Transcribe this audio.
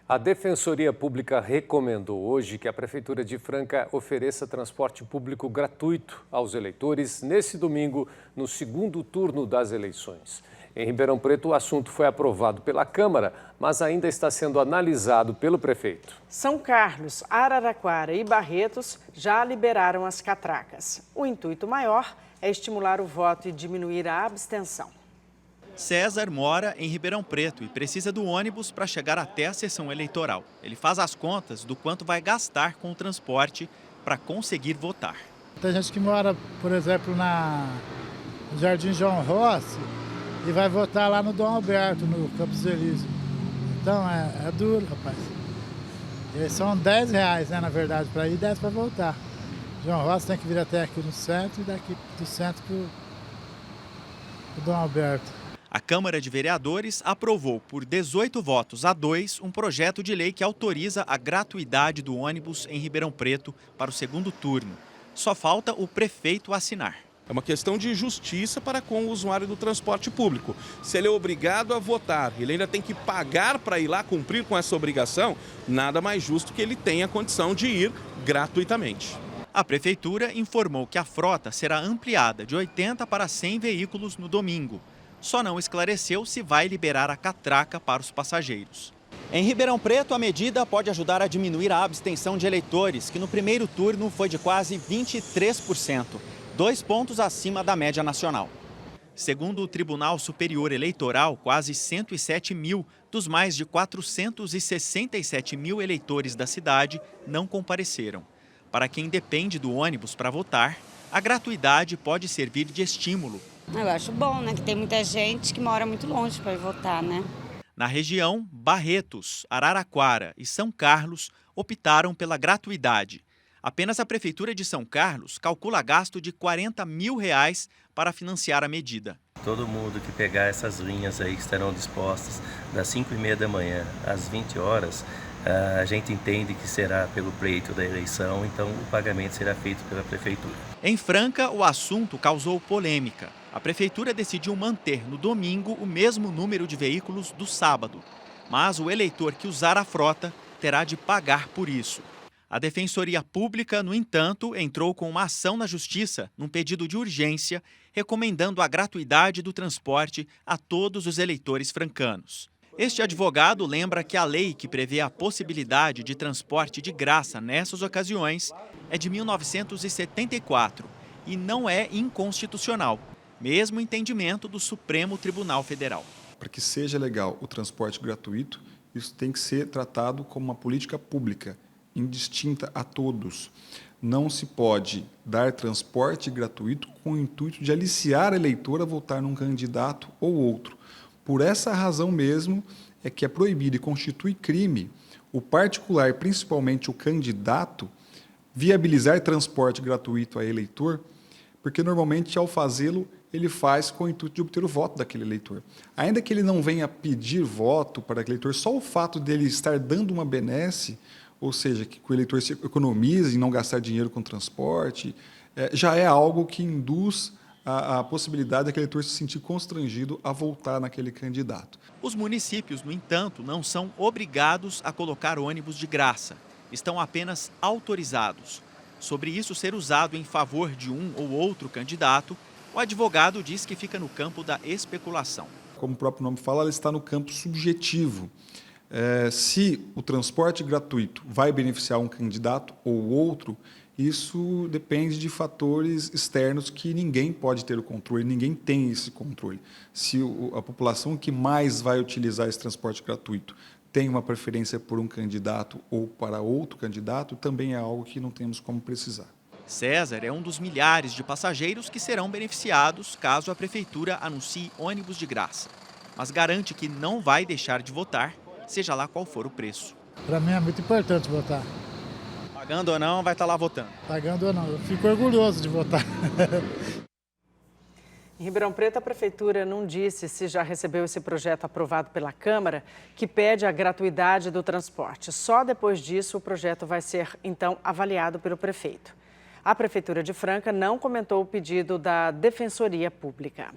A Defensoria Pública recomendou hoje que a Prefeitura de Franca ofereça transporte público gratuito aos eleitores nesse domingo, no segundo turno das eleições. Em Ribeirão Preto, o assunto foi aprovado pela Câmara, mas ainda está sendo analisado pelo prefeito. São Carlos, Araraquara e Barretos já liberaram as catracas. O intuito maior é estimular o voto e diminuir a abstenção. César mora em Ribeirão Preto e precisa do ônibus para chegar até a sessão eleitoral. Ele faz as contas do quanto vai gastar com o transporte para conseguir votar. Tem gente que mora, por exemplo, no Jardim João Rossi e vai votar lá no Dom Alberto, no Campos Elíseos. Então é duro, rapaz. E são R$10, né, na verdade, para ir e 10 para voltar. João Rossi tem que vir até aqui no centro e daqui do centro para o Dom Alberto. A Câmara de Vereadores aprovou por 18 votos a 2 um projeto de lei que autoriza a gratuidade do ônibus em Ribeirão Preto para o segundo turno. Só falta o prefeito assinar. É uma questão de justiça para com o usuário do transporte público. Se ele é obrigado a votar, ele ainda tem que pagar para ir lá cumprir com essa obrigação, nada mais justo que ele tenha a condição de ir gratuitamente. A Prefeitura informou que a frota será ampliada de 80 para 100 veículos no domingo. Só não esclareceu se vai liberar a catraca para os passageiros. Em Ribeirão Preto, a medida pode ajudar a diminuir a abstenção de eleitores, que no primeiro turno foi de quase 23%, 2 pontos acima da média nacional. Segundo o Tribunal Superior Eleitoral, quase 107 mil dos mais de 467 mil eleitores da cidade não compareceram. Para quem depende do ônibus para votar, a gratuidade pode servir de estímulo. Eu acho bom, né? Que tem muita gente que mora muito longe para ir votar, né? Na região, Barretos, Araraquara e São Carlos optaram pela gratuidade. Apenas a Prefeitura de São Carlos calcula gasto de R$40 mil para financiar a medida. Todo mundo que pegar essas linhas aí que estarão dispostas das 5h30 da manhã às 20 horas, a gente entende que será pelo pleito da eleição, então o pagamento será feito pela Prefeitura. Em Franca, o assunto causou polêmica. A Prefeitura decidiu manter no domingo o mesmo número de veículos do sábado, mas o eleitor que usar a frota terá de pagar por isso. A Defensoria Pública, no entanto, entrou com uma ação na Justiça, num pedido de urgência, recomendando a gratuidade do transporte a todos os eleitores francanos. Este advogado lembra que a lei que prevê a possibilidade de transporte de graça nessas ocasiões é de 1974 e não é inconstitucional, mesmo entendimento do Supremo Tribunal Federal. Para que seja legal o transporte gratuito, isso tem que ser tratado como uma política pública, indistinta a todos. Não se pode dar transporte gratuito com o intuito de aliciar a eleitor a votar num candidato ou outro. Por essa razão mesmo é que é proibido e constitui crime o particular, principalmente o candidato, viabilizar transporte gratuito a eleitor, porque normalmente ao fazê-lo ele faz com o intuito de obter o voto daquele eleitor. Ainda que ele não venha pedir voto para aquele eleitor, só o fato dele estar dando uma benesse, ou seja, que o eleitor se economize em não gastar dinheiro com transporte, já é algo que induz a possibilidade daquele eleitor se sentir constrangido a voltar naquele candidato. Os municípios, no entanto, não são obrigados a colocar ônibus de graça. Estão apenas autorizados. Sobre isso ser usado em favor de um ou outro candidato, o advogado diz que fica no campo da especulação. Como o próprio nome fala, ela está no campo subjetivo. Se o transporte gratuito vai beneficiar um candidato ou outro, isso depende de fatores externos que ninguém pode ter o controle, ninguém tem esse controle. Se a população que mais vai utilizar esse transporte gratuito tem uma preferência por um candidato ou para outro candidato, também é algo que não temos como precisar. César é um dos milhares de passageiros que serão beneficiados caso a Prefeitura anuncie ônibus de graça, mas garante que não vai deixar de votar, seja lá qual for o preço. Para mim é muito importante votar. Pagando ou não, vai estar lá votando. Pagando ou não, eu fico orgulhoso de votar. Em Ribeirão Preto, a Prefeitura não disse se já recebeu esse projeto aprovado pela Câmara, que pede a gratuidade do transporte. Só depois disso o projeto vai ser, então, avaliado pelo prefeito. A Prefeitura de Franca não comentou o pedido da Defensoria Pública.